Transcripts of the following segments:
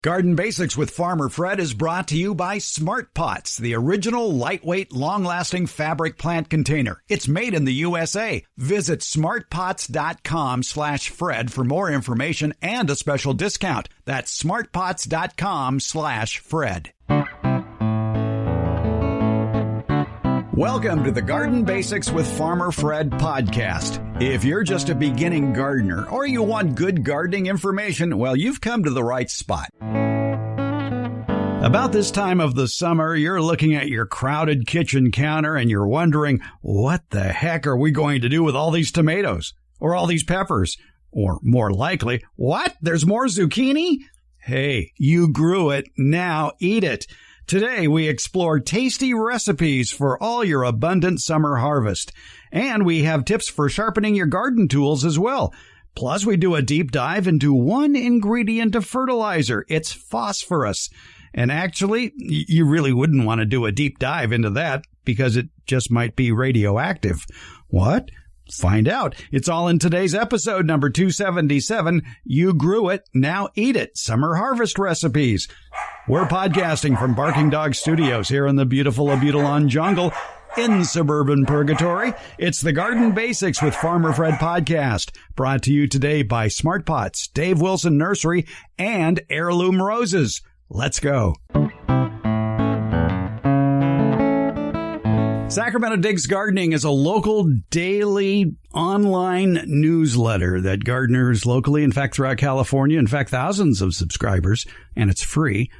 Garden Basics with Farmer Fred is brought to you by Smart Pots, the original lightweight, long-lasting fabric plant container. It's made in the USA. Visit smartpots.com/Fred for more information and a special discount. That's smartpots.com/Fred. Welcome to the Garden Basics with Farmer Fred podcast. If you're just a beginning gardener or you want good gardening information, well, you've come to the right spot. About this time of the summer, you're looking at your crowded kitchen counter and you're wondering, what the heck are we going to do with all these tomatoes or all these peppers? Or more likely, what? There's more zucchini? Hey, you grew it. Now eat it. Today, we explore tasty recipes for all your abundant summer harvest. And we have tips for sharpening your garden tools as well. Plus, we do a deep dive into one ingredient of fertilizer. It's phosphorus. And actually, you really wouldn't want to do a deep dive into that because it just might be radioactive. What? Find out. It's all in today's episode number 277. You grew it. Now eat it. Summer harvest recipes. We're podcasting from Barking Dog Studios here in the beautiful Abutilon jungle in suburban purgatory. It's the Garden Basics with Farmer Fred podcast, brought to you today by Smart Pots, Dave Wilson Nursery, and Heirloom Roses. Let's go. Sacramento Digs Gardening is a local daily online newsletter that gardeners locally, in fact, throughout California, in fact, thousands of subscribers, and it's free,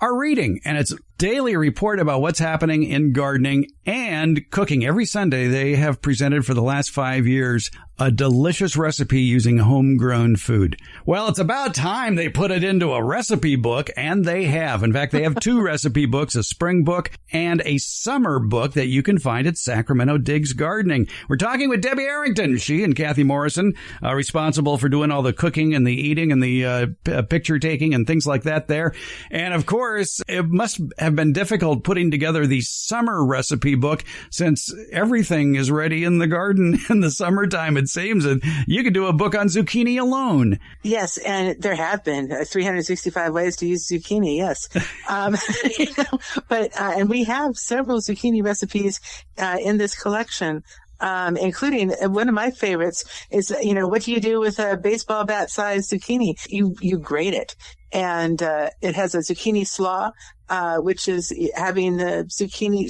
are reading. And it's a daily report about what's happening in gardening and cooking. Every Sunday, they have presented for the last 5 years a delicious recipe using homegrown food. Well, it's about time they put it into a recipe book, and they have. In fact, they have two recipe books, a spring book and a summer book that you can find at Sacramento Digs Gardening. We're talking with Debbie Arrington. She and Kathy Morrison are responsible for doing all the cooking and the eating and the picture taking and things like that there. And of course, it must have been difficult putting together the summer recipe book since everything is ready in the garden in the summertime. It seems that you could do a book on zucchini alone. Yes, and there have been 365 ways to use zucchini. Yes, and we have several zucchini recipes in this collection. Including one of my favorites is, what do you do with a baseball bat sized zucchini? You grate it, and it has a zucchini slaw, which is having the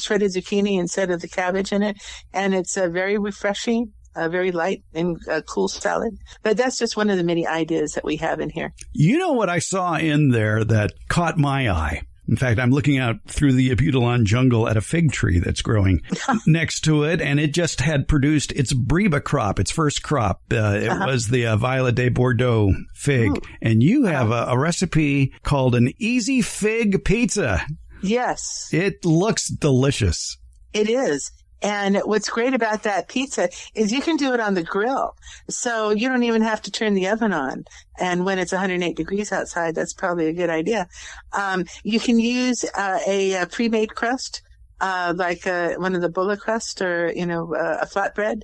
shredded zucchini instead of the cabbage in it, and it's very refreshing. Very light and cool salad. But that's just one of the many ideas that we have in here. You know what I saw in there that caught my eye? In fact, I'm looking out through the Abutilon jungle at a fig tree that's growing next to it, and it just had produced its Breba crop, its first crop. It was the Violet de Bordeaux fig. Ooh. And you have a recipe called an easy fig pizza. Yes. It looks delicious. It is. And what's great about that pizza is you can do it on the grill. So you don't even have to turn the oven on. And when it's 108 degrees outside, that's probably a good idea. You can use a pre-made crust, like one of the bullet crust or, a flatbread.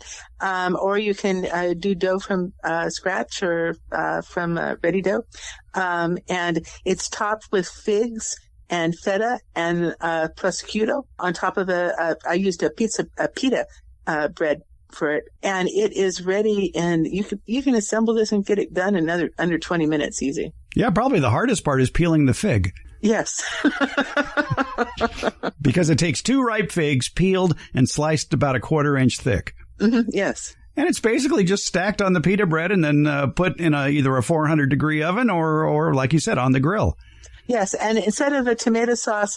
Or you can do dough from scratch or from ready dough. And it's topped with figs and feta and prosciutto on top of I used a pita bread for it, and it is ready. And you can assemble this and get it done in under 20 minutes, easy. Yeah, probably the hardest part is peeling the fig. Yes, because it takes 2 ripe figs peeled and sliced about a 1/4 inch thick. Mm-hmm, yes. And it's basically just stacked on the pita bread and then put in either a 400 degree oven or, like you said, on the grill. Yes, and instead of a tomato sauce,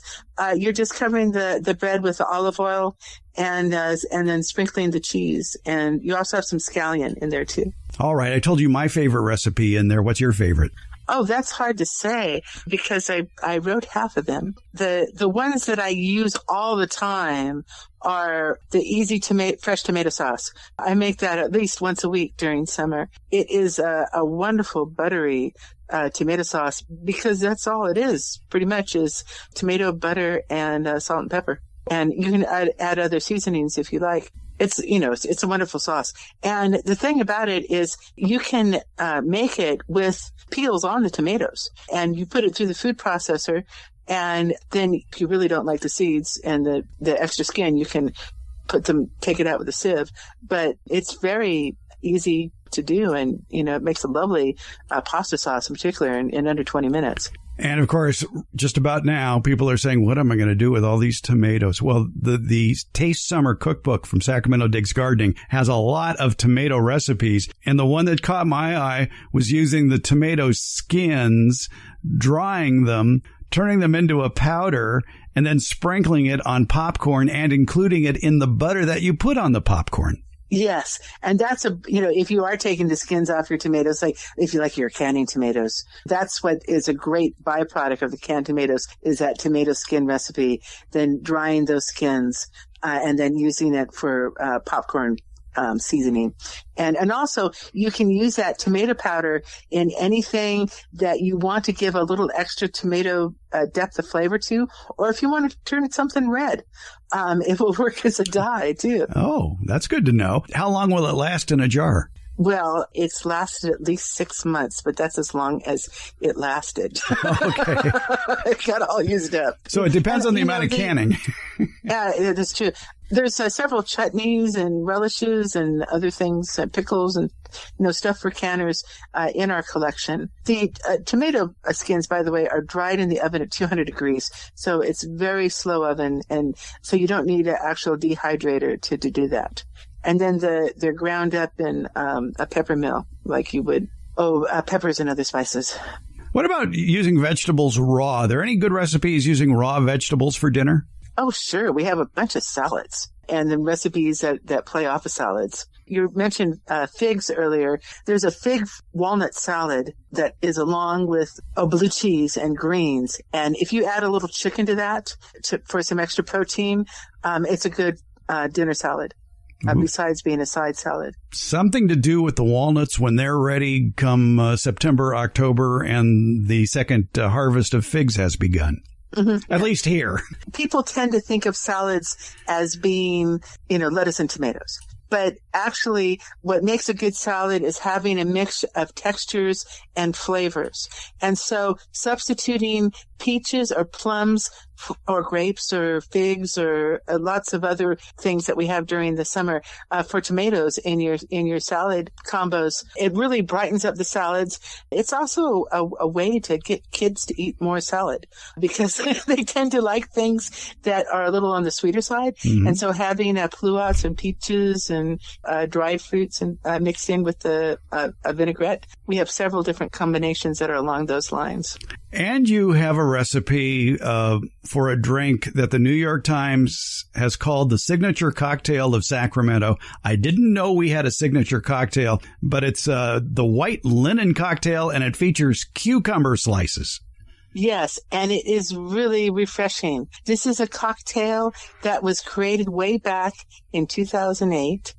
you're just covering the bread with olive oil and then sprinkling the cheese. And you also have some scallion in there, too. All right. I told you my favorite recipe in there. What's your favorite? Oh, that's hard to say because I wrote half of them. The ones that I use all the time are the easy fresh tomato sauce. I make that at least once a week during summer. It is a wonderful buttery tomato sauce because that's all it is. Pretty much is tomato, butter, and salt and pepper. And you can add other seasonings if you like. It's a wonderful sauce. And the thing about it is you can make it with peels on the tomatoes, and you put it through the food processor. And then if you really don't like the seeds and the extra skin, you can take it out with a sieve. But it's very easy to do. And, it makes a lovely pasta sauce in particular in under 20 minutes. And of course, just about now, people are saying, what am I going to do with all these tomatoes? Well, the Taste Summer cookbook from Sacramento Digs Gardening has a lot of tomato recipes. And the one that caught my eye was using the tomato skins, drying them, turning them into a powder, and then sprinkling it on popcorn and including it in the butter that you put on the popcorn. Yes. And that's if you are taking the skins off your tomatoes, like if you like your canning tomatoes, that's what is a great byproduct of the canned tomatoes is that tomato skin recipe, then drying those skins, and then using it for, popcorn, seasoning. And also you can use that tomato powder in anything that you want to give a little extra tomato depth of flavor to, or if you want to turn it something red, it will work as a dye too. Oh, that's good to know. How long will it last in a jar? Well, it's lasted at least 6 months, but that's as long as it lasted. Okay. It got all used up. So it depends on the amount of canning. Yeah, that's true. There's several chutneys and relishes and other things, pickles and, stuff for canners in our collection. The tomato skins, by the way, are dried in the oven at 200 degrees. So it's very slow oven. And so you don't need an actual dehydrator to do that. And then they're ground up in a pepper mill like you would, peppers and other spices. What about using vegetables raw? Are there any good recipes using raw vegetables for dinner? Oh, sure. We have a bunch of salads and then recipes that play off of salads. You mentioned figs earlier. There's a fig walnut salad that is along with blue cheese and greens. And if you add a little chicken to that for some extra protein, it's a good dinner salad. Besides being a side salad. Something to do with the walnuts when they're ready come September, October, and the second harvest of figs has begun. Mm-hmm. At least here. People tend to think of salads as being, lettuce and tomatoes. But actually, what makes a good salad is having a mix of textures and flavors. And so substituting peaches or plums or grapes or figs or lots of other things that we have during the summer for tomatoes in your salad combos, it really brightens up the salads. It's also a way to get kids to eat more salad because they tend to like things that are a little on the sweeter side. Mm-hmm. And so having pluots and peaches and dried fruits and mixed in with the vinaigrette, we have several different combinations that are along those lines. And you have a recipe for a drink that the New York Times has called the signature cocktail of Sacramento. I didn't know we had a signature cocktail, but it's the white linen cocktail, and it features cucumber slices. Yes, and it is really refreshing. This is a cocktail that was created way back in 2008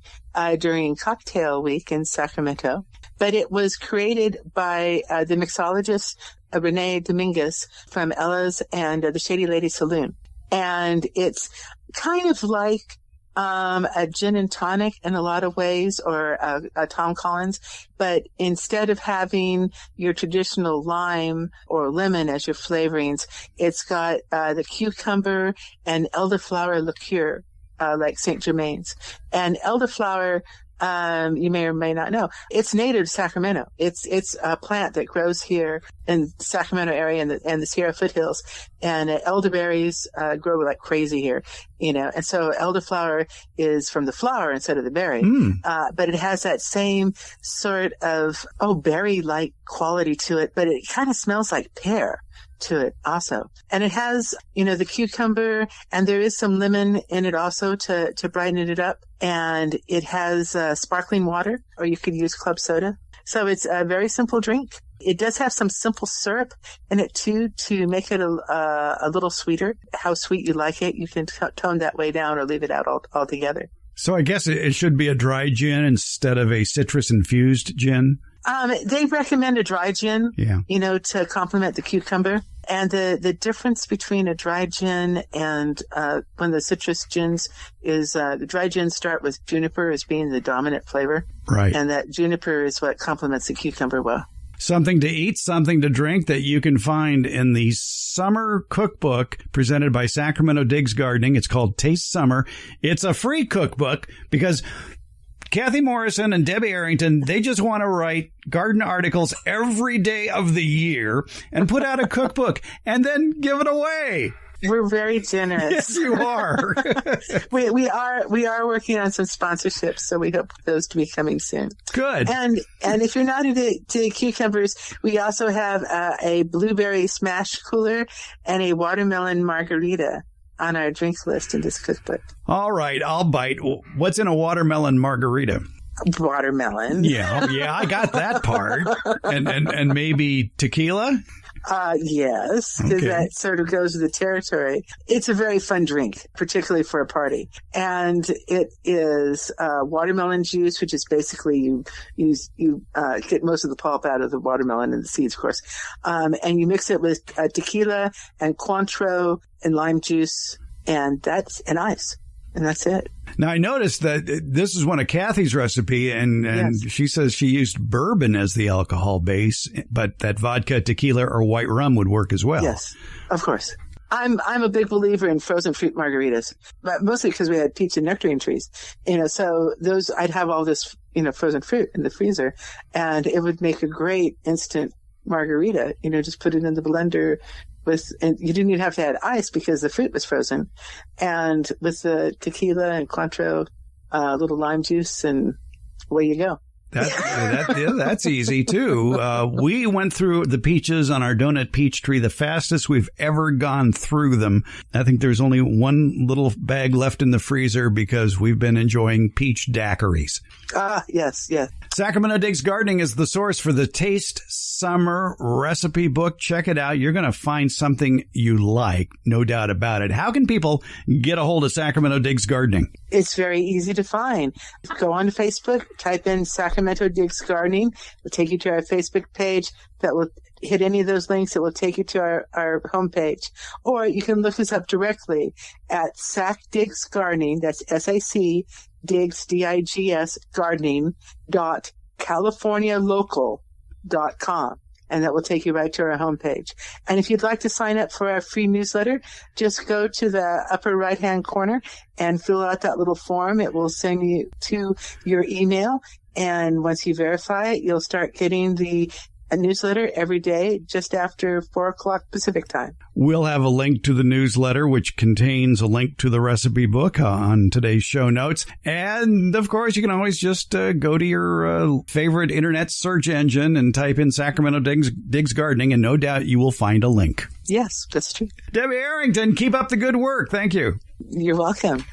during Cocktail Week in Sacramento. But it was created by the mixologist Renee Dominguez from Ella's and the Shady Lady Saloon. And it's kind of like a gin and tonic in a lot of ways, or a Tom Collins. But instead of having your traditional lime or lemon as your flavorings, it's got the cucumber and elderflower liqueur, like St. Germain's. And elderflower, you may or may not know, it's native to Sacramento. It's a plant that grows here in the Sacramento area and the Sierra foothills. And elderberries grow like crazy here, and so elderflower is from the flower instead of the berry. But it has that same sort of, berry-like quality to it, but it kind of smells like pear to it also. And it has, the cucumber, and there is some lemon in it also to brighten it up. And it has sparkling water, or you could use club soda. So it's a very simple drink. It does have some simple syrup in it too, to make it a little sweeter. How sweet you like it, you can tone that way down or leave it out altogether. So I guess it should be a dry gin instead of a citrus-infused gin? They recommend a dry gin, yeah, to complement the cucumber. And the difference between a dry gin and one of the citrus gins is the dry gins start with juniper as being the dominant flavor. Right. And that juniper is what complements the cucumber well. Something to eat, something to drink that you can find in the summer cookbook presented by Sacramento Digs Gardening. It's called Taste Summer. It's a free cookbook because Kathy Morrison and Debbie Arrington, they just want to write garden articles every day of the year and put out a cookbook and then give it away. We're very generous. Yes, you are. we are working on some sponsorships, so we hope those to be coming soon. Good. And if you're not into cucumbers, we also have a blueberry smash cooler and a watermelon margarita on our drink list in this cookbook. All right, I'll bite. What's in a watermelon margarita? Watermelon. Yeah, I got that part. And maybe tequila? Yes, because that sort of goes with the territory. It's a very fun drink, particularly for a party. And it is watermelon juice, which is basically you get most of the pulp out of the watermelon and the seeds, of course. And you mix it with tequila and Cointreau and lime juice and ice. And that's it. Now, I noticed that this is one of Kathy's recipe, and yes. She says she used bourbon as the alcohol base, but that vodka, tequila, or white rum would work as well. Yes, of course. I'm a big believer in frozen fruit margaritas, but mostly because we had peach and nectarine trees. So those, I'd have all this, frozen fruit in the freezer, and it would make a great instant margarita. Just put it in the blender. And you didn't even have to add ice because the fruit was frozen. And with the tequila and Cointreau, a little lime juice, and away you go. That's easy, too. We went through the peaches on our donut peach tree the fastest we've ever gone through them. I think there's only one little bag left in the freezer because we've been enjoying peach daiquiris. Yes. Sacramento Digs Gardening is the source for the Taste Summer recipe book. Check it out. You're going to find something you like, no doubt about it. How can people get a hold of Sacramento Digs Gardening? It's very easy to find. Go on Facebook, type in Sacramento Digs Gardening. It'll take you to our Facebook page. That will hit any of those links. It will take you to our homepage. Or you can look us up directly at Sac Digs Gardening. That's SAC Digs, DIGS, gardening.californialocal.com. And that will take you right to our homepage. And if you'd like to sign up for our free newsletter, just go to the upper right-hand corner and fill out that little form. It will send you to your email. And once you verify it, you'll start getting a newsletter every day just after 4 o'clock Pacific time. We'll have a link to the newsletter, which contains a link to the recipe book on today's show notes. And, of course, you can always just go to your favorite internet search engine and type in Sacramento Digs Gardening, and no doubt you will find a link. Yes, that's true. Debbie Arrington, keep up the good work. Thank you. You're welcome.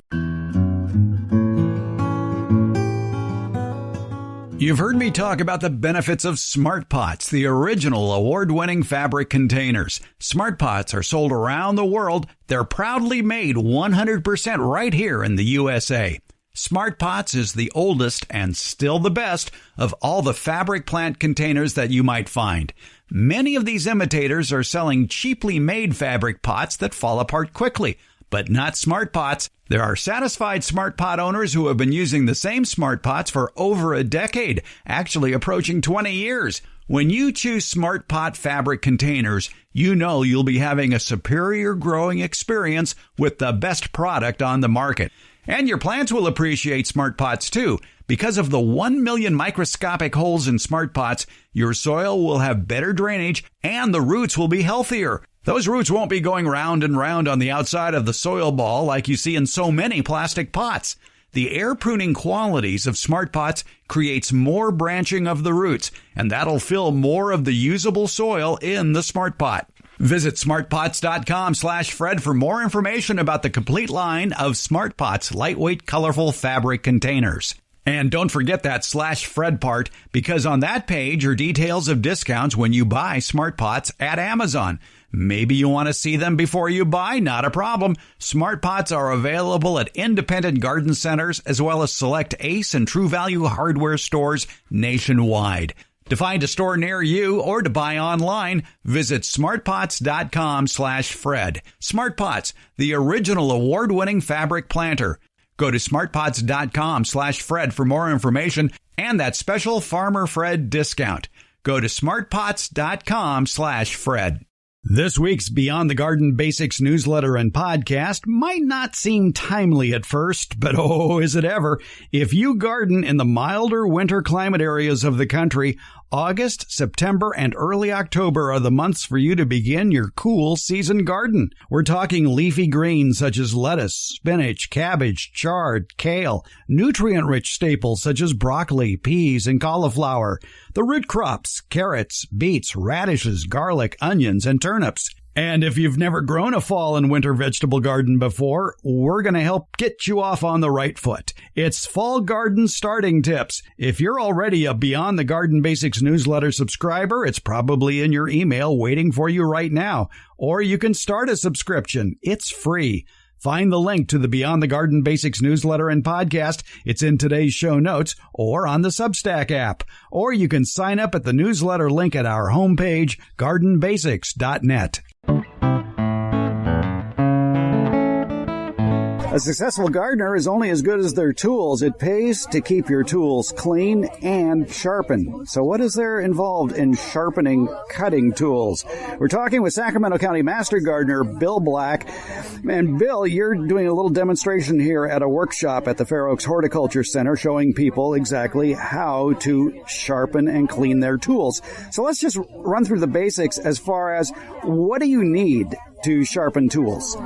You've heard me talk about the benefits of Smart Pots, the original award-winning fabric containers. Smart Pots are sold around the world. They're proudly made 100% right here in the USA. Smart Pots is the oldest and still the best of all the fabric plant containers that you might find. Many of these imitators are selling cheaply made fabric pots that fall apart quickly, but not Smart Pots. There are satisfied Smart Pot owners who have been using the same Smart Pots for over a decade, actually approaching 20 years. When you choose Smart Pot fabric containers, you know you'll be having a superior growing experience with the best product on the market. And your plants will appreciate Smart Pots too. Because of the 1 million microscopic holes in Smart Pots, your soil will have better drainage and the roots will be healthier. Those roots won't be going round and round on the outside of the soil ball like you see in so many plastic pots. The air pruning qualities of Smart Pots creates more branching of the roots, and that'll fill more of the usable soil in the Smart Pot. Visit smartpots.com/Fred for more information about the complete line of Smart Pots lightweight, colorful fabric containers. And don't forget that /Fred part, because on that page are details of discounts when you buy Smart Pots at Amazon. Maybe you want to see them before you buy? Not a problem. Smart Pots are available at independent garden centers as well as select Ace and True Value hardware stores nationwide. To find a store near you or to buy online, visit smartpots.com/Fred. Smart Pots, the original award-winning fabric planter. Go to smartpots.com/Fred for more information and that special Farmer Fred discount. Go to smartpots.com/Fred. This week's Beyond the Garden Basics newsletter and podcast might not seem timely at first, but oh, is it ever. If you garden in the milder winter climate areas of the country, August, September, and early October are the months for you to begin your cool season garden. We're talking leafy greens such as lettuce, spinach, cabbage, chard, kale, nutrient-rich staples such as broccoli, peas, and cauliflower, the root crops, carrots, beets, radishes, garlic, onions, and turnips. And if you've never grown a fall and winter vegetable garden before, we're going to help get you off on the right foot. It's Fall Garden Starting Tips. If you're already a Beyond the Garden Basics newsletter subscriber, it's probably in your email waiting for you right now. Or you can start a subscription. It's free. Find the link to the Beyond the Garden Basics newsletter and podcast. It's in today's show notes or on the Substack app. Or you can sign up at the newsletter link at our homepage, gardenbasics.net. A successful gardener is only as good as their tools. It pays to keep your tools clean and sharpened. So what is there involved in sharpening cutting tools? We're talking with Sacramento County Master Gardener Bill Black. And Bill, you're doing a little demonstration here at a workshop at the Fair Oaks Horticulture Center showing people exactly how to sharpen and clean their tools. So let's just run through the basics as far as what do you need to sharpen tools?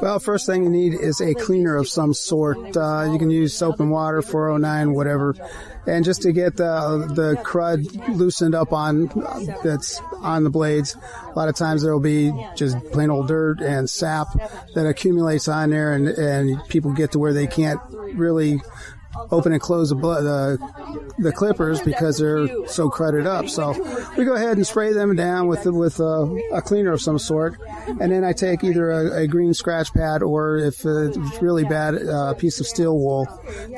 Well, first thing you need is a cleaner of some sort. You can use soap and water, 409, whatever. And just to get the crud loosened up that's on the blades. A lot of times there will be just plain old dirt and sap that accumulates on there, and people get to where they can't really open and close the clippers because they're so crudted up. So we go ahead and spray them down with a cleaner of some sort, and then I take either a green scratch pad or, if it's really bad, a piece of steel wool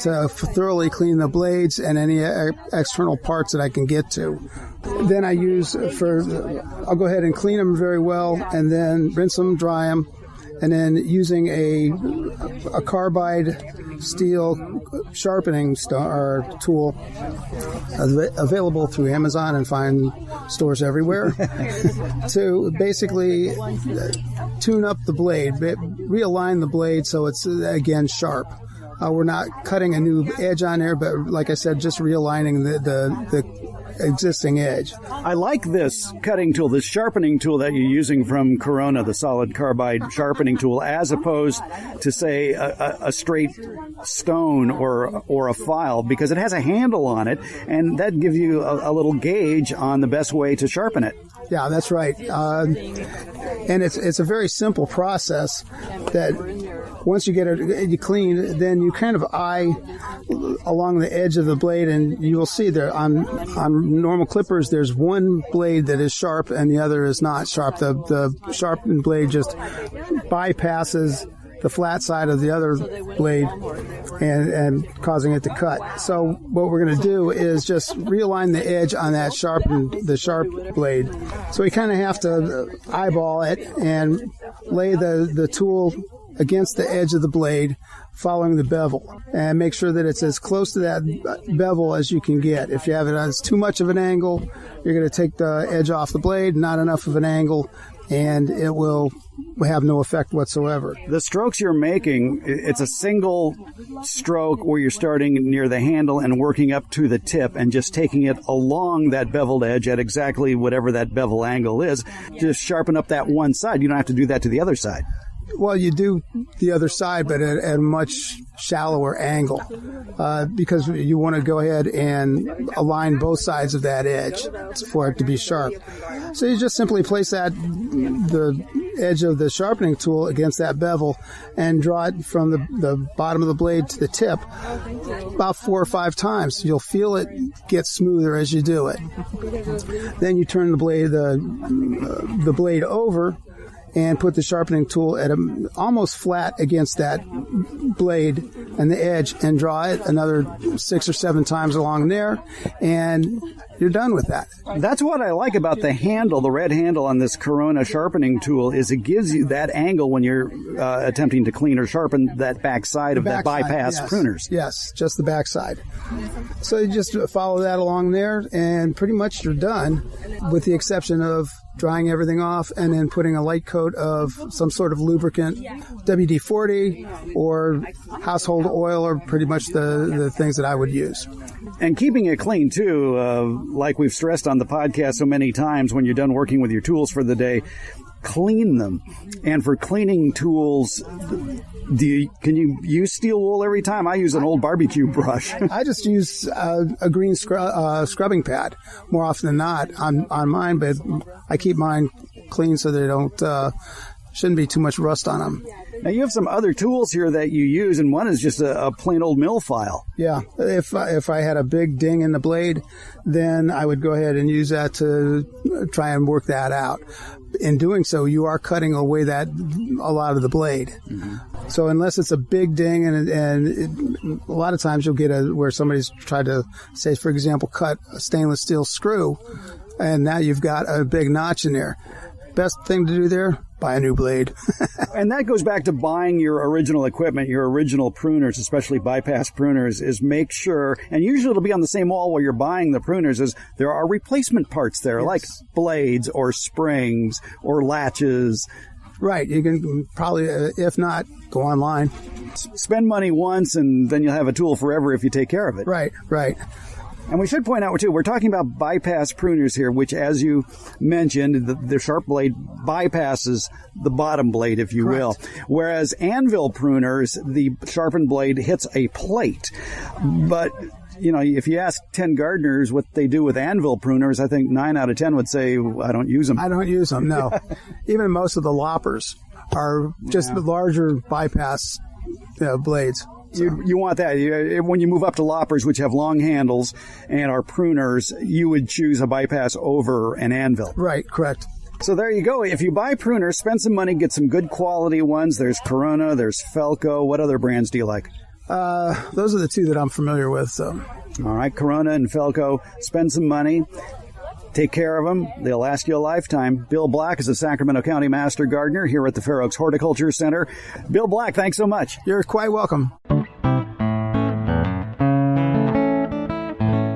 to thoroughly clean the blades and any external parts that I can get to. Then I'll go ahead and clean them very well, and then rinse them, dry them, and then using a carbide steel sharpening tool available through Amazon and fine stores everywhere to basically tune up the blade, realign the blade so it's again sharp. We're not cutting a new edge on there, but like I said, just realigning the existing edge. I like this cutting tool, this sharpening tool that you're using from Corona, the solid carbide sharpening tool, as opposed to, say, a straight stone or a file, because it has a handle on it, and that gives you a little gauge on the best way to sharpen it. Yeah, that's right. And it's a very simple process that once you get it clean, then you kind of eye along the edge of the blade, and you will see there on normal clippers, there's one blade that is sharp and the other is not sharp. The sharpened blade just bypasses the flat side of the other blade and causing it to cut. So what we're going to do is just realign the edge on that sharp blade. So we kind of have to eyeball it and lay the tool against the edge of the blade, following the bevel, and make sure that it's as close to that bevel as you can get. If you have it at too much of an angle, you're going to take the edge off the blade, not enough of an angle, and it will have no effect whatsoever. The strokes you're making, it's a single stroke where you're starting near the handle and working up to the tip and just taking it along that beveled edge at exactly whatever that bevel angle is. Just sharpen up that one side. You don't have to do that to the other side. Well, you do the other side, but at a much shallower angle, because you want to go ahead and align both sides of that edge for it to be sharp. So you just simply place the edge of the sharpening tool against that bevel and draw it from the bottom of the blade to the tip about 4 or 5 times. You'll feel it get smoother as you do it. Then you turn the blade over and put the sharpening tool at almost flat against that blade and the edge and draw it another 6 or 7 times along there, and you're done with that. That's what I like about the handle, the red handle on this Corona sharpening tool, is it gives you that angle when you're attempting to clean or sharpen that back side of that bypass pruners. Yes, just the back side. So you just follow that along there, and pretty much you're done, with the exception of drying everything off and then putting a light coat of some sort of lubricant, WD-40 or household oil are pretty much the things that I would use. And keeping it clean, too, like we've stressed on the podcast so many times, when you're done working with your tools for the day, clean them. And for cleaning tools, can you use steel wool every time? I use an old barbecue brush. I just use a green scrubbing pad more often than not on mine, but I keep mine clean so they don't shouldn't be too much rust on them. Now, you have some other tools here that you use, and one is just a plain old mill file. Yeah. If I had a big ding in the blade, then I would go ahead and use that to try and work that out. In doing so, you are cutting away a lot of the blade. Mm-hmm. So unless it's a big ding, and a lot of times you'll get where somebody's tried to, say, for example, cut a stainless steel screw, and now you've got a big notch in there. Best thing to do there, buy a new blade. And that goes back to buying your original equipment, your original pruners, especially bypass pruners, is make sure, and usually it'll be on the same wall while you're buying the pruners, is there are replacement parts there, yes, like blades or springs or latches. Right. You can probably, if not, go online. Spend money once, and then you'll have a tool forever if you take care of it. Right, right. And we should point out, too, we're talking about bypass pruners here, which, as you mentioned, the sharp blade bypasses the bottom blade, if you will. Whereas anvil pruners, the sharpened blade hits a plate. But, you know, if you ask 10 gardeners what they do with anvil pruners, I think 9 out of 10 would say, I don't use them. I don't use them, no. Even most of the loppers are just the larger bypass blades. You want that. When you move up to loppers, which have long handles and are pruners, you would choose a bypass over an anvil. Right, correct. So there you go. If you buy pruners, spend some money, get some good quality ones. There's Corona, there's Felco. What other brands do you like? Those are the two that I'm familiar with. So, all right, Corona and Felco. Spend some money. Take care of them. They'll last you a lifetime. Bill Black is a Sacramento County Master Gardener here at the Fair Oaks Horticulture Center. Bill Black, thanks so much. You're quite welcome.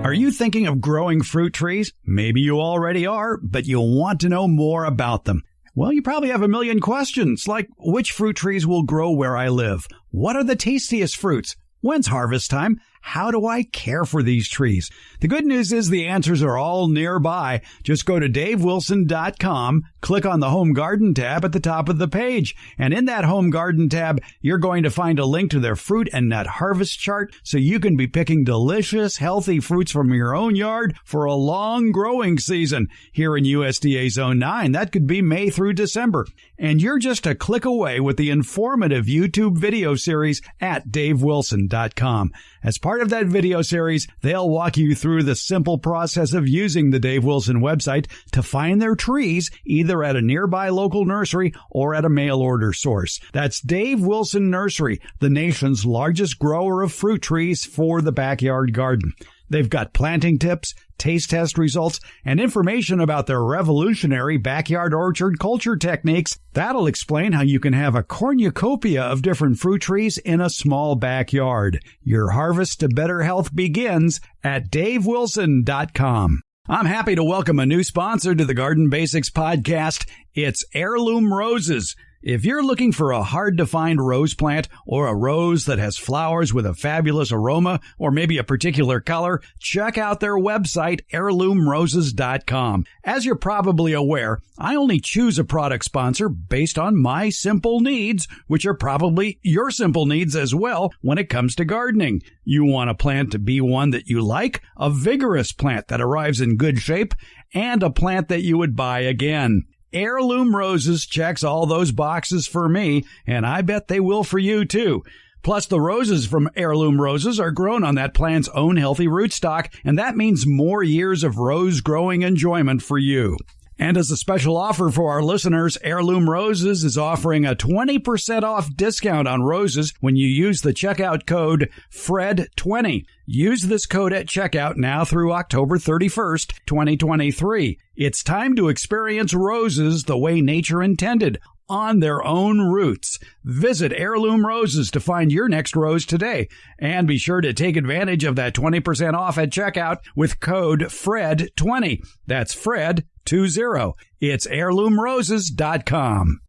Are you thinking of growing fruit trees? Maybe you already are, but you'll want to know more about them. Well, you probably have a million questions, like which fruit trees will grow where I live? What are the tastiest fruits? When's harvest time? How do I care for these trees? The good news is the answers are all nearby. Just go to davewilson.com, click on the Home Garden tab at the top of the page. And in that Home Garden tab, you're going to find a link to their fruit and nut harvest chart so you can be picking delicious, healthy fruits from your own yard for a long growing season. Here in USDA Zone 9, that could be May through December. And you're just a click away with the informative YouTube video series at davewilson.com. As part of that video series, they'll walk you through the simple process of using the Dave Wilson website to find their trees either at a nearby local nursery or at a mail order source. That's Dave Wilson Nursery, the nation's largest grower of fruit trees for the backyard garden. They've got planting tips, taste test results, and information about their revolutionary backyard orchard culture techniques. That'll explain how you can have a cornucopia of different fruit trees in a small backyard. Your harvest to better health begins at davewilson.com. I'm happy to welcome a new sponsor to the Garden Basics podcast. It's Heirloom Roses. If you're looking for a hard-to-find rose plant or a rose that has flowers with a fabulous aroma or maybe a particular color, check out their website, heirloomroses.com. As you're probably aware, I only choose a product sponsor based on my simple needs, which are probably your simple needs as well when it comes to gardening. You want a plant to be one that you like, a vigorous plant that arrives in good shape, and a plant that you would buy again. Heirloom Roses checks all those boxes for me, and I bet they will for you, too. Plus, the roses from Heirloom Roses are grown on that plant's own healthy rootstock, and that means more years of rose-growing enjoyment for you. And as a special offer for our listeners, Heirloom Roses is offering a 20% off discount on roses when you use the checkout code FRED20. Use this code at checkout now through October 31st, 2023. It's time to experience roses the way nature intended, on their own roots. Visit Heirloom Roses to find your next rose today. And be sure to take advantage of that 20% off at checkout with code FRED20. That's FRED20. It's heirloomroses.com.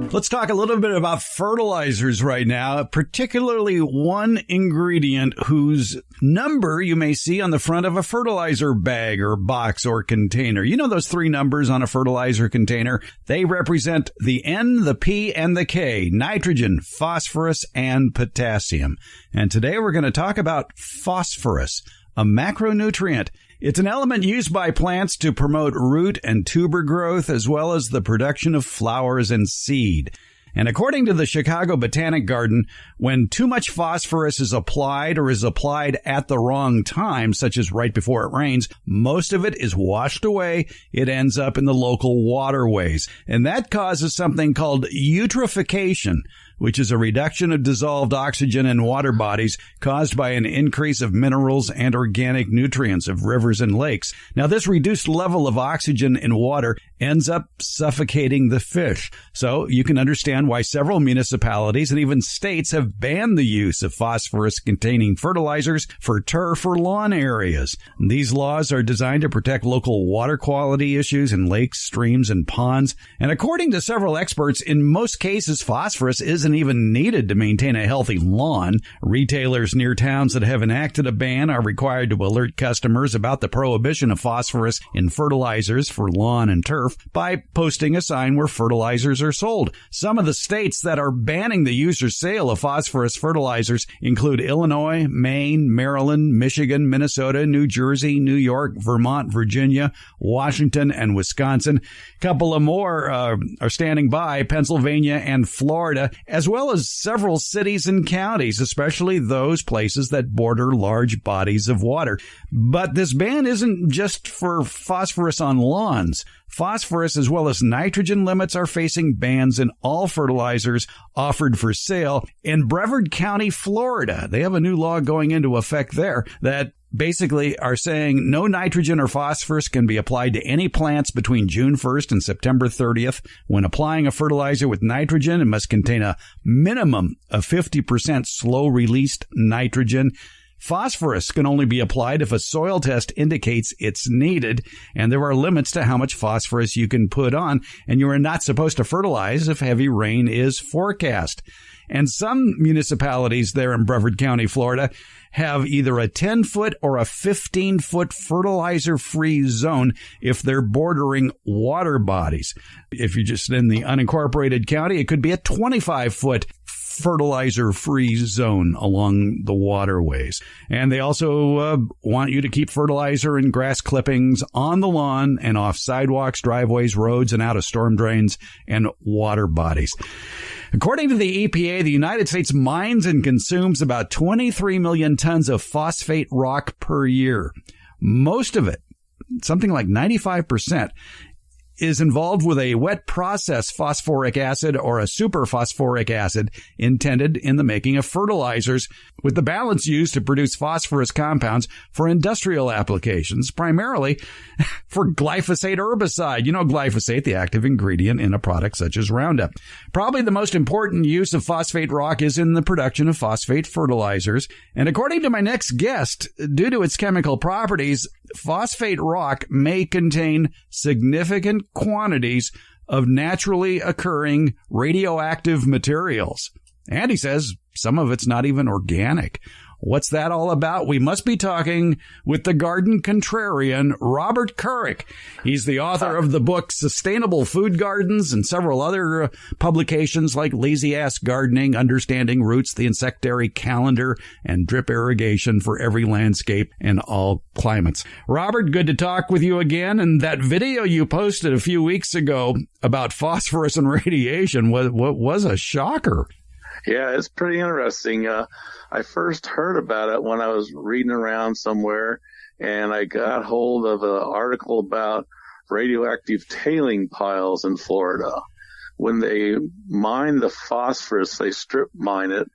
Let's talk a little bit about fertilizers right now, particularly one ingredient whose number you may see on the front of a fertilizer bag or box or container. You know those three numbers on a fertilizer container? They represent the N, the P, and the K, nitrogen, phosphorus, and potassium. And today we're going to talk about phosphorus, a macronutrient. It's an element used by plants to promote root and tuber growth, as well as the production of flowers and seed. And according to the Chicago Botanic Garden, when too much phosphorus is applied or is applied at the wrong time, such as right before it rains, most of it is washed away. It ends up in the local waterways. And that causes something called eutrophication, which is a reduction of dissolved oxygen in water bodies caused by an increase of minerals and organic nutrients of rivers and lakes. Now, this reduced level of oxygen in water ends up suffocating the fish. So you can understand why several municipalities and even states have banned the use of phosphorus-containing fertilizers for turf or lawn areas. These laws are designed to protect local water quality issues in lakes, streams, and ponds. And according to several experts, in most cases, phosphorus isn't even needed to maintain a healthy lawn. Retailers near towns that have enacted a ban are required to alert customers about the prohibition of phosphorus in fertilizers for lawn and turf by posting a sign where fertilizers are sold. Some of the states that are banning the use or sale of phosphorus fertilizers include Illinois, Maine, Maryland, Michigan, Minnesota, New Jersey, New York, Vermont, Virginia, Washington, and Wisconsin. A couple of more are standing by, Pennsylvania and Florida, as well as several cities and counties, especially those places that border large bodies of water. But this ban isn't just for phosphorus on lawns. Phosphorus as well as nitrogen limits are facing bans in all fertilizers offered for sale. In Brevard County, Florida, they have a new law going into effect there that basically are saying no nitrogen or phosphorus can be applied to any plants between June 1st and September 30th. When applying a fertilizer with nitrogen, it must contain a minimum of 50% slow-released nitrogen. Phosphorus can only be applied if a soil test indicates it's needed, and there are limits to how much phosphorus you can put on, and you are not supposed to fertilize if heavy rain is forecast. And some municipalities there in Brevard County, Florida, have either a 10-foot or a 15-foot fertilizer-free zone if they're bordering water bodies. If you're just in the unincorporated county, it could be a 25-foot fertilizer-free zone along the waterways. And they also want you to keep fertilizer and grass clippings on the lawn and off sidewalks, driveways, roads, and out of storm drains and water bodies. According to the EPA, the United States mines and consumes about 23 million tons of phosphate rock per year. Most of it, something like 95%, is involved with a wet process phosphoric acid or a superphosphoric acid intended in the making of fertilizers, with the balance used to produce phosphorus compounds for industrial applications, primarily for glyphosate herbicide. You know glyphosate, the active ingredient in a product such as Roundup. Probably the most important use of phosphate rock is in the production of phosphate fertilizers. And according to my next guest, due to its chemical properties, phosphate rock may contain significant quantities of naturally occurring radioactive materials. And he says some of it's not even organic. What's that all about? We must be talking with the garden contrarian, Robert Couric. He's the author of the book Sustainable Food Gardens and several other publications like Lazy Ass Gardening, Understanding Roots, The Insectary Calendar, and Drip Irrigation for Every Landscape and All Climates. Robert, good to talk with you again. And that video you posted a few weeks ago about phosphorus and radiation was a shocker. Yeah, it's pretty interesting. I first heard about it when I was reading around somewhere, and I got hold of an article about radioactive tailing piles in Florida. When they mine the phosphorus, they strip mine it,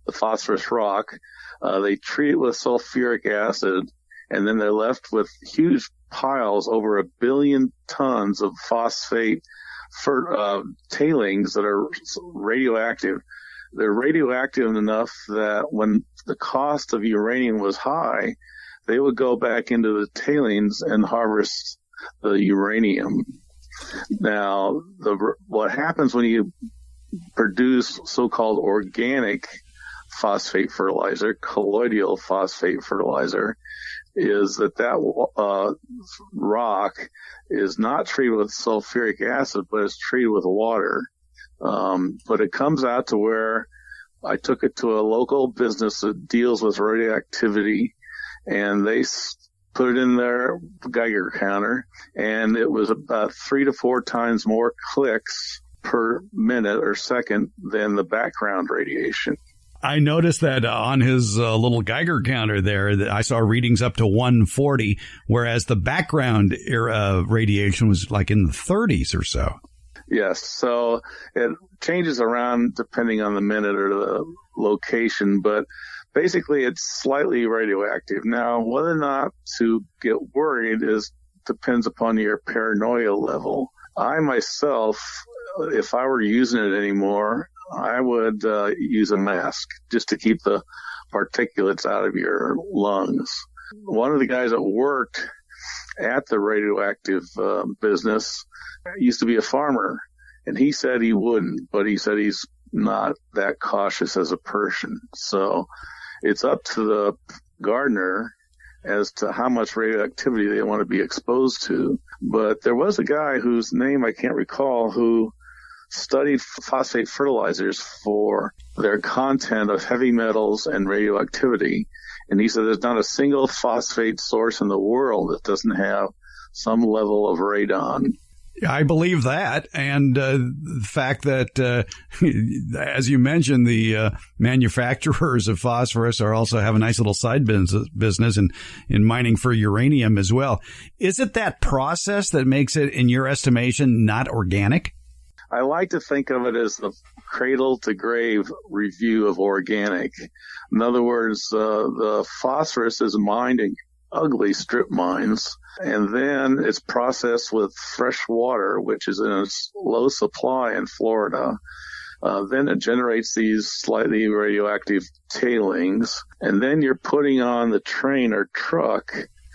the phosphorus rock. They treat it with sulfuric acid, and then they're left with huge piles, over 1 billion tons of phosphate tailings that are radioactive. They're radioactive enough that when the cost of uranium was high, they would go back into the tailings and harvest the uranium. Now, what happens when you produce so-called organic phosphate fertilizer, colloidal phosphate fertilizer, is that rock is not treated with sulfuric acid, but it's treated with water. But it comes out to where I took it to a local business that deals with radioactivity, and they put it in their Geiger counter, and it was about 3 to 4 times more clicks per minute or second than the background radiation. I noticed that on his little Geiger counter there, that I saw readings up to 140, whereas the background radiation was like in the 30s or so. Yes, so it changes around depending on the minute or the location, but basically it's slightly radioactive. Now, whether or not to get worried depends upon your paranoia level. I myself, if I were using it anymore, I would use a mask just to keep the particulates out of your lungs. One of the guys that worked at the radioactive business used to be a farmer, and he said he wouldn't, but he said he's not that cautious as a person. So it's up to the gardener as to how much radioactivity they want to be exposed to. But there was a guy whose name I can't recall who studied phosphate fertilizers for their content of heavy metals and radioactivity. And he said there's not a single phosphate source in the world that doesn't have some level of radon. I believe that. And the fact that, as you mentioned, the manufacturers of phosphorus also have a nice little side business in mining for uranium as well. Is it that process that makes it, in your estimation, not organic? I like to think of it as the cradle to grave review of organic. In other words, the phosphorus is mined in ugly strip mines, and then it's processed with fresh water, which is in a low supply in Florida. Then it generates these slightly radioactive tailings, and then you're putting on the train or truck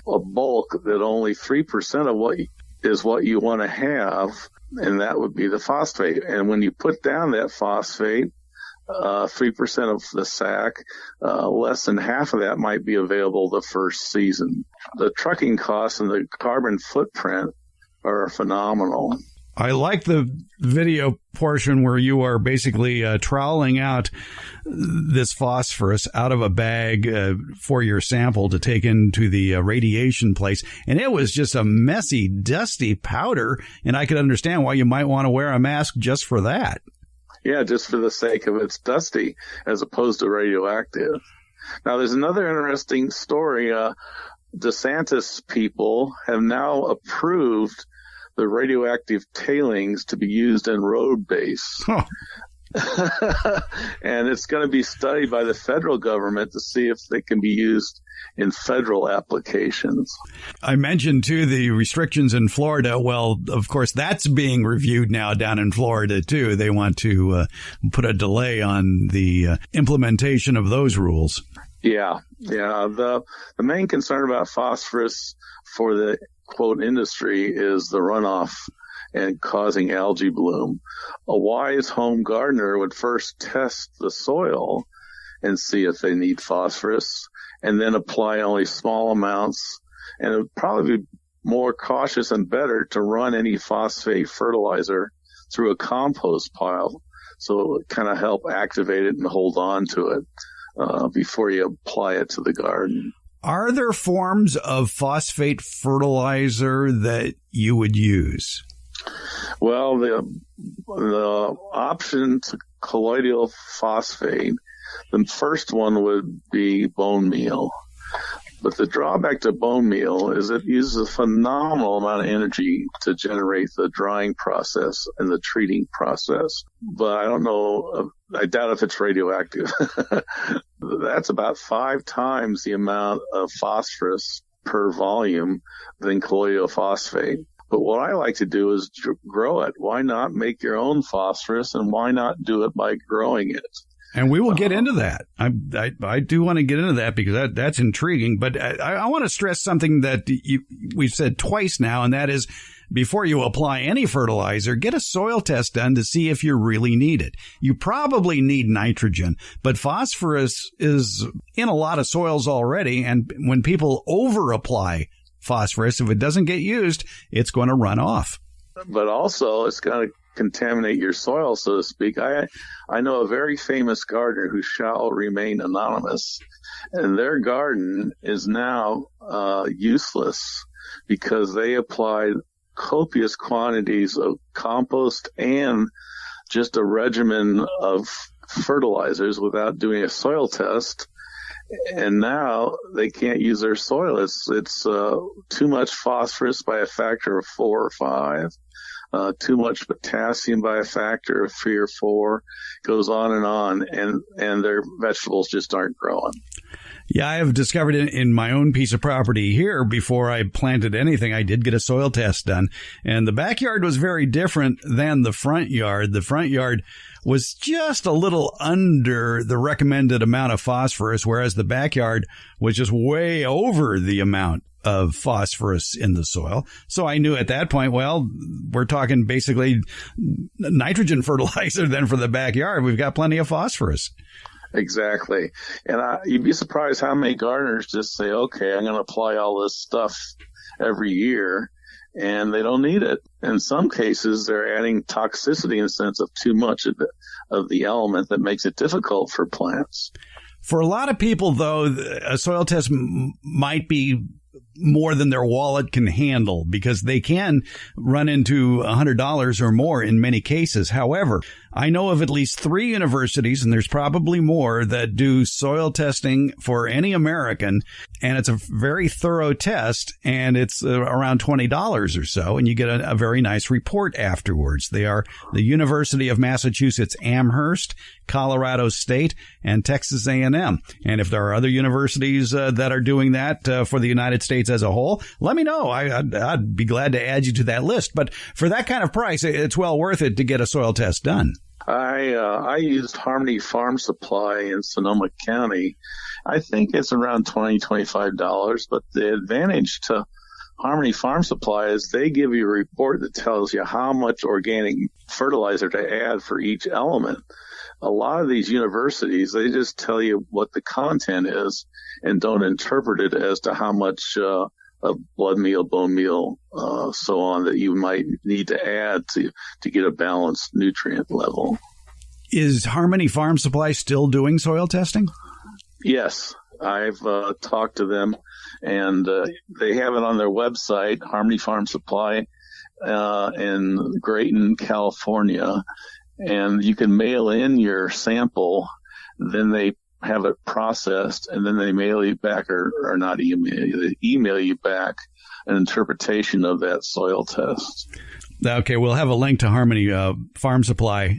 a bulk that only 3% of what you want to have, and that would be the phosphate. And when you put down that phosphate, 3% of the sack, less than half of that might be available the first season. The trucking costs and the carbon footprint are phenomenal. I like the video portion where you are basically troweling out this phosphorus out of a bag for your sample to take into the radiation place. And it was just a messy, dusty powder. And I could understand why you might want to wear a mask just for that. Yeah, just for the sake of it's dusty as opposed to radioactive. Now, there's another interesting story. DeSantis people have now approved the radioactive tailings to be used in road base. Huh. And it's going to be studied by the federal government to see if they can be used in federal applications. I mentioned, too, the restrictions in Florida. Well, of course, that's being reviewed now down in Florida, too. They want to put a delay on the implementation of those rules. Yeah. The main concern about phosphorus for the, quote, industry is the runoff and causing algae bloom. A wise home gardener would first test the soil and see if they need phosphorus, and then apply only small amounts. And it would probably be more cautious and better to run any phosphate fertilizer through a compost pile, so it would kind of help activate it and hold on to it before you apply it to the garden. Are there forms of phosphate fertilizer that you would use? Well, the option to colloidal phosphate. The first one would be bone meal. But the drawback to bone meal is it uses a phenomenal amount of energy to generate the drying process and the treating process. But I don't know, I doubt if it's radioactive. That's about 5 times the amount of phosphorus per volume than colloidal phosphate. But what I like to do is grow it. Why not make your own phosphorus, and why not do it by growing it? And we will get into that. I do want to get into that because that's intriguing. But I want to stress something that we've said twice now, and that is before you apply any fertilizer, get a soil test done to see if you really need it. You probably need nitrogen, but phosphorus is in a lot of soils already. And when people over apply phosphorus, if it doesn't get used, it's going to run off. But also it's going to contaminate your soil, so to speak. I know a very famous gardener who shall remain anonymous, and their garden is now useless because they applied copious quantities of compost and just a regimen of fertilizers without doing a soil test. And now they can't use their soil. It's too much phosphorus by a factor of 4 or 5. Too much potassium by a factor of 3 or 4, goes on, and their vegetables just aren't growing. Yeah, I have discovered in my own piece of property here, before I planted anything, I did get a soil test done. And the backyard was very different than the front yard. The front yard was just a little under the recommended amount of phosphorus, whereas the backyard was just way over the amount of phosphorus in the soil. So I knew at that point, well, we're talking basically nitrogen fertilizer then for the backyard. We've got plenty of phosphorus. Exactly. And you'd be surprised how many gardeners just say, okay, I'm going to apply all this stuff every year, and they don't need it. In some cases, they're adding toxicity in the sense of too much of the element that makes it difficult for plants. For a lot of people, though, a soil test might be more than their wallet can handle because they can run into $100 or more in many cases. However, I know of at least 3 universities, and there's probably more, that do soil testing for any American, and it's a very thorough test, and it's around $20 or so, and you get a very nice report afterwards. They are the University of Massachusetts Amherst, Colorado State, and Texas A&M. And if there are other universities that are doing that for the United States as a whole, let me know. I'd be glad to add you to that list. But for that kind of price, it's well worth it to get a soil test done. I used Harmony Farm Supply in Sonoma County. I think it's around $20-25, but the advantage to Harmony Farm Supply is they give you a report that tells you how much organic fertilizer to add for each element. A lot of these universities, they just tell you what the content is and don't interpret it as to how much of blood meal, bone meal, so on, that you might need to add to get a balanced nutrient level. Is Harmony Farm Supply still doing soil testing? Yes, I've talked to them, and they have it on their website, Harmony Farm Supply, in Grayton, California. And you can mail in your sample, then they have it processed, and then they mail you back, or not email you, they email you back an interpretation of that soil test. Okay, we'll have a link to Harmony Farm Supply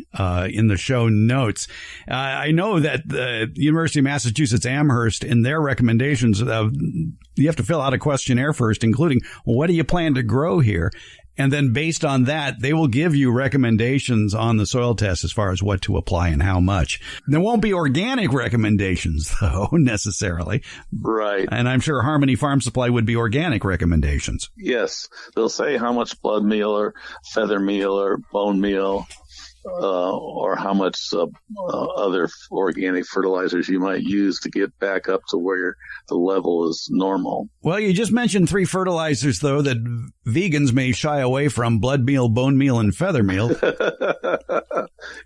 in the show notes. I know that the University of Massachusetts Amherst, in their recommendations, you have to fill out a questionnaire first, including, well, what do you plan to grow here? And then based on that, they will give you recommendations on the soil test as far as what to apply and how much. There won't be organic recommendations, though, necessarily. Right. And I'm sure Harmony Farm Supply would be organic recommendations. Yes. They'll say how much blood meal or feather meal or bone meal or how much other organic fertilizers you might use to get back up to where the level is normal. Well, you just mentioned 3 fertilizers, though, that vegans may shy away from: blood meal, bone meal, and feather meal.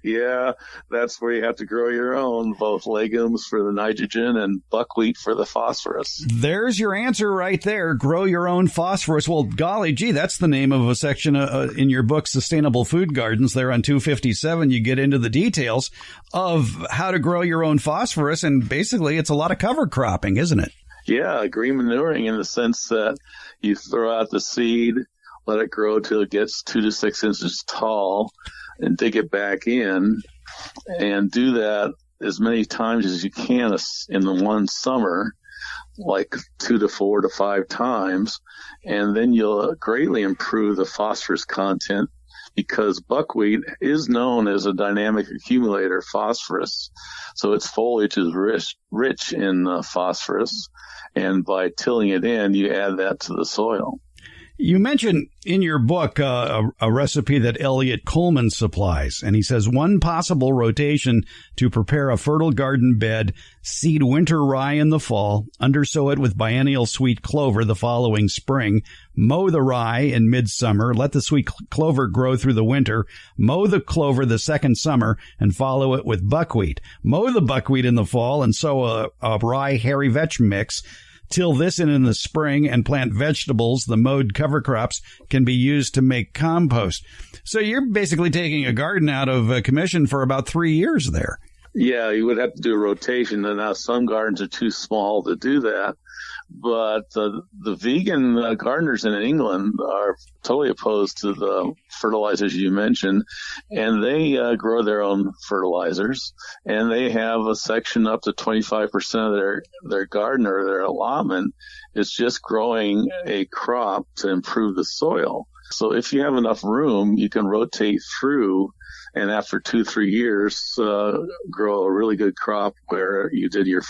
Yeah, that's where you have to grow your own, both legumes for the nitrogen and buckwheat for the phosphorus. There's your answer right there. Grow your own phosphorus. Well, golly gee, that's the name of a section in your book, Sustainable Food Gardens, there on 250 57, you get into the details of how to grow your own phosphorus. And basically, it's a lot of cover cropping, isn't it? Yeah, green manuring in the sense that you throw out the seed, let it grow till it gets 2 to 6 inches tall, and dig it back in, and do that as many times as you can in the one summer, like 2 to 4 to 5 times, and then you'll greatly improve the phosphorus content, because buckwheat is known as a dynamic accumulator of phosphorus. So its foliage is rich in phosphorus, and by tilling it in, you add that to the soil. You mentioned in your book a recipe that Elliot Coleman supplies, and he says one possible rotation to prepare a fertile garden bed: seed winter rye in the fall, undersow it with biennial sweet clover the following spring, mow the rye in midsummer, let the sweet clover grow through the winter, mow the clover the second summer, and follow it with buckwheat. Mow the buckwheat in the fall and sow a rye hairy vetch mix. Till this in the spring and plant vegetables. The mowed cover crops can be used to make compost. So you're basically taking a garden out of commission for about 3 years there. Yeah, you would have to do a rotation, and now some gardens are too small to do that. But the vegan gardeners in England are totally opposed to the fertilizers you mentioned, and they grow their own fertilizers, and they have a section up to 25% of their garden or their allotment is just growing a crop to improve the soil. So if you have enough room, you can rotate through, and after 2-3 years, grow a really good crop where you did your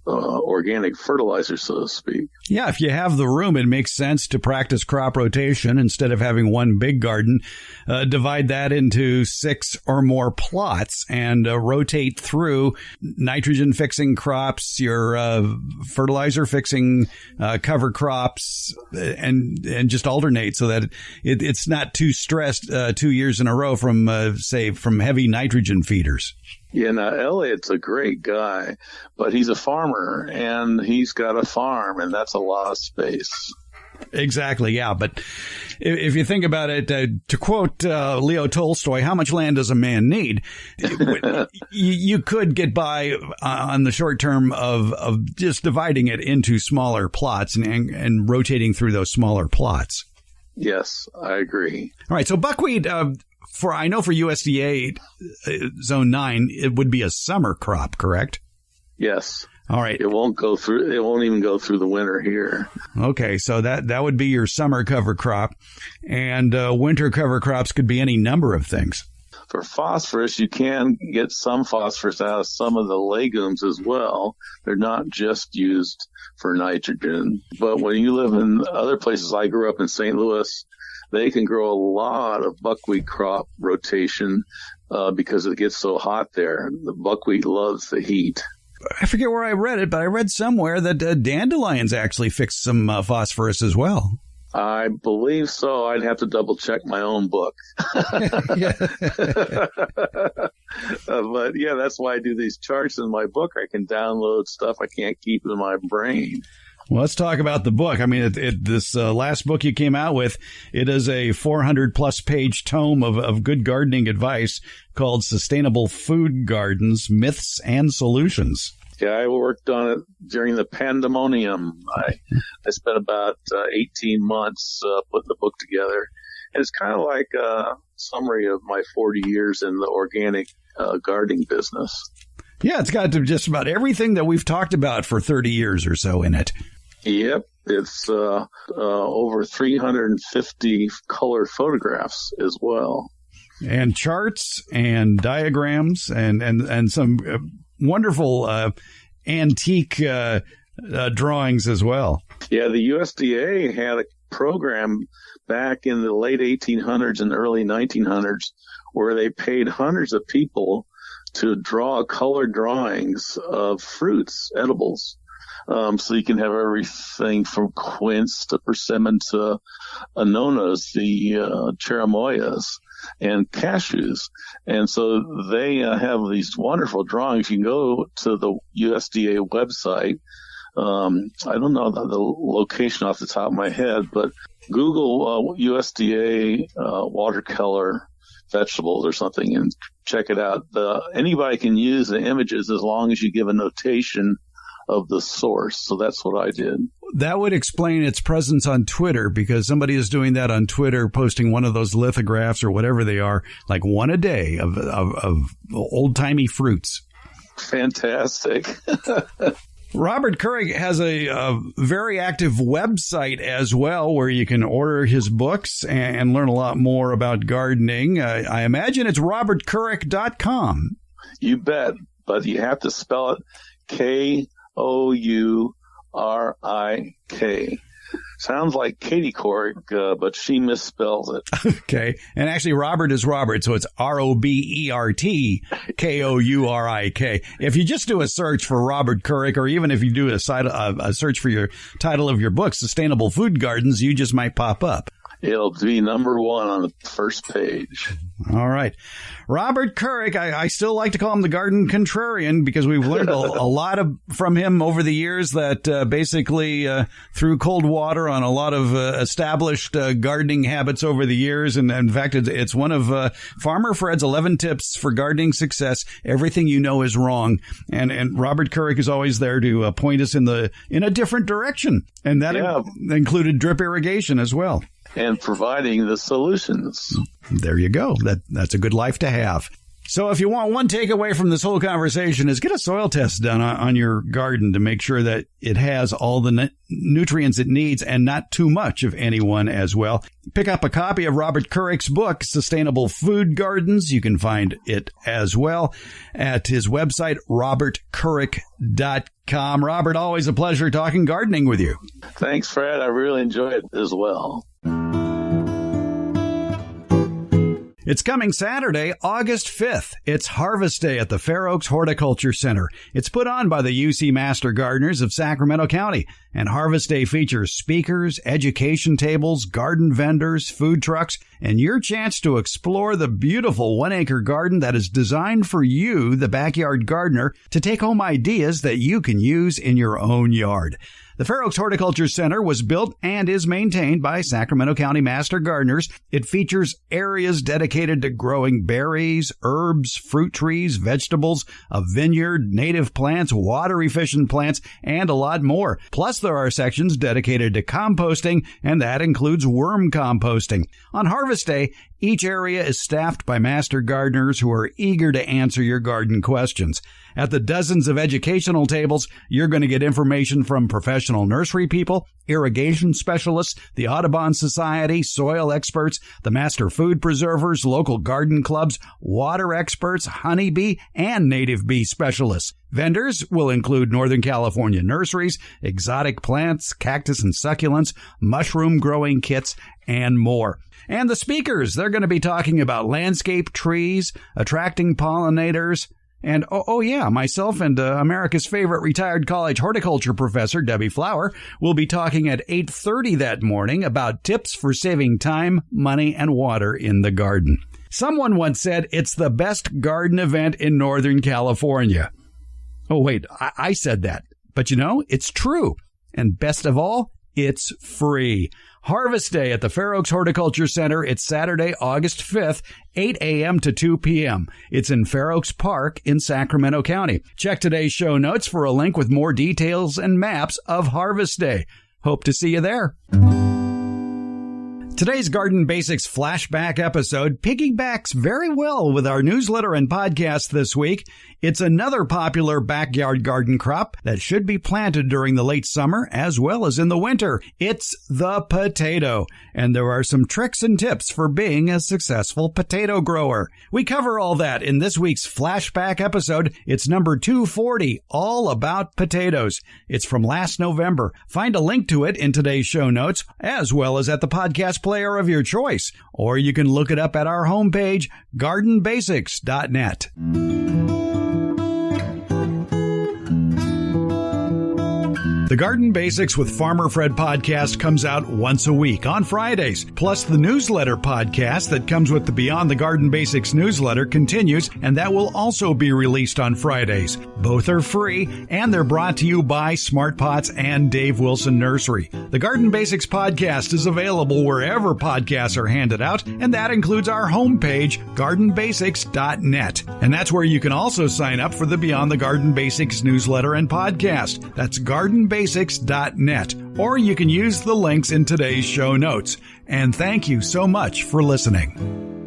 organic fertilizer, so to speak. Yeah, if you have the room, it makes sense to practice crop rotation instead of having one big garden. Divide that into 6 or more plots and rotate through nitrogen-fixing crops, your fertilizer-fixing cover crops, and just alternate so that it's not too stressed 2 years in a row from heavy nitrogen feeders. Yeah, now Elliot's a great guy, but he's a farmer, and he's got a farm, and that's a lot of space. Exactly, yeah. But if you think about it, to quote Leo Tolstoy, how much land does a man need? You could get by on the short term of just dividing it into smaller plots and rotating through those smaller plots. Yes, I agree. All right, so buckwheat, for USDA Zone 9, it would be a summer crop, correct? Yes. All right. It won't even go through the winter here. Okay, so that would be your summer cover crop, and winter cover crops could be any number of things. For phosphorus, you can get some phosphorus out of some of the legumes as well. They're not just used for nitrogen. But when you live in other places, I grew up in St. Louis, they can grow a lot of buckwheat crop rotation because it gets so hot there. The buckwheat loves the heat. I forget where I read it, but I read somewhere that dandelions actually fix some phosphorus as well. I believe so. I'd have to double check my own book. But yeah, that's why I do these charts in my book. I can download stuff I can't keep in my brain. Well, let's talk about the book. I mean, this last book you came out with, it is a 400-plus page tome of good gardening advice called Sustainable Food Gardens, Myths and Solutions. Yeah, I worked on it during the pandemonium. I spent about 18 months putting the book together. And it's kind of like a summary of my 40 years in the organic gardening business. Yeah, it's got just about everything that we've talked about for 30 years or so in it. Yep, it's over 350 color photographs as well. And charts and diagrams and some wonderful antique drawings as well. Yeah, the USDA had a program back in the late 1800s and early 1900s where they paid hundreds of people to draw colored drawings of fruits, edibles. So you can have everything from quince to persimmon to anonas, the cherimoyas, and cashews. And so they have these wonderful drawings. You can go to the USDA website. I don't know the location off the top of my head, but Google USDA watercolor vegetables or something and check it out. Anybody can use the images as long as you give a notation of the source. So that's what I did. That would explain its presence on Twitter, because somebody is doing that on Twitter, posting one of those lithographs or whatever they are, like one a day of old-timey fruits. Fantastic. Robert Couric has a very active website as well, where you can order his books and learn a lot more about gardening. I imagine it's robertcouric.com. You bet, but you have to spell it Kourik. Sounds like Katie Couric, but she misspells it. Okay. And actually, Robert is Robert, so it's RobertKourik. If you just do a search for Robert Couric, or even if you do a search for your title of your book, Sustainable Food Gardens, you just might pop up. It'll be number one on the first page. All right. Robert Couric, I still like to call him the garden contrarian, because we've learned a lot from him over the years, that basically threw cold water on a lot of established gardening habits over the years. And in fact, it's one of Farmer Fred's 11 tips for gardening success. Everything you know is wrong. And Robert Couric is always there to point us in a different direction. And that included drip irrigation as well. And providing the solutions. There you go. That's a good life to have. So if you want one takeaway from this whole conversation, is get a soil test done on your garden to make sure that it has all the nutrients it needs, and not too much of any one as well. Pick up a copy of Robert Couric's book, Sustainable Food Gardens. You can find it as well at his website, robertcouric.com. Robert, always a pleasure talking gardening with you. Thanks, Fred. I really enjoy it as well. It's coming Saturday, August 5th. It's Harvest Day at the Fair Oaks Horticulture Center. It's put on by the UC Master Gardeners of Sacramento County. And Harvest Day features speakers, education tables, garden vendors, food trucks, and your chance to explore the beautiful 1-acre garden that is designed for you, the backyard gardener, to take home ideas that you can use in your own yard. The Fair Oaks Horticulture Center was built and is maintained by Sacramento County Master Gardeners. It features areas dedicated to growing berries, herbs, fruit trees, vegetables, a vineyard, native plants, water-efficient plants, and a lot more. Plus, there are sections dedicated to composting, and that includes worm composting. On Harvest Day, each area is staffed by master gardeners who are eager to answer your garden questions. At the dozens of educational tables, you're going to get information from professional nursery people, irrigation specialists, the Audubon Society, soil experts, the master food preservers, local garden clubs, water experts, honeybee, and native bee specialists. Vendors will include Northern California nurseries, exotic plants, cactus and succulents, mushroom growing kits, and more. And the speakers, they're going to be talking about landscape trees, attracting pollinators, and myself and America's favorite retired college horticulture professor, Debbie Flower, will be talking at 8:30 that morning about tips for saving time, money, and water in the garden. Someone once said it's the best garden event in Northern California. Oh, wait, I said that. But it's true. And best of all, it's free. Harvest Day at the Fair Oaks Horticulture Center. It's Saturday, August 5th, 8 a.m. to 2 p.m. It's in Fair Oaks Park in Sacramento County. Check today's show notes for a link with more details and maps of Harvest Day. Hope to see you there. Today's Garden Basics flashback episode piggybacks very well with our newsletter and podcast this week. It's another popular backyard garden crop that should be planted during the late summer as well as in the winter. It's the potato, and there are some tricks and tips for being a successful potato grower. We cover all that in this week's flashback episode. It's number 240, all about potatoes. It's from last November. Find a link to it in today's show notes, as well as at the podcast player of your choice, or you can look it up at our homepage, gardenbasics.net. The Garden Basics with Farmer Fred podcast comes out once a week on Fridays. Plus, the newsletter podcast that comes with the Beyond the Garden Basics newsletter continues, and that will also be released on Fridays. Both are free, and they're brought to you by Smart Pots and Dave Wilson Nursery. The Garden Basics podcast is available wherever podcasts are handed out, and that includes our homepage, gardenbasics.net. And that's where you can also sign up for the Beyond the Garden Basics newsletter and podcast. That's gardenbasics.net. Or you can use the links in today's show notes. And thank you so much for listening.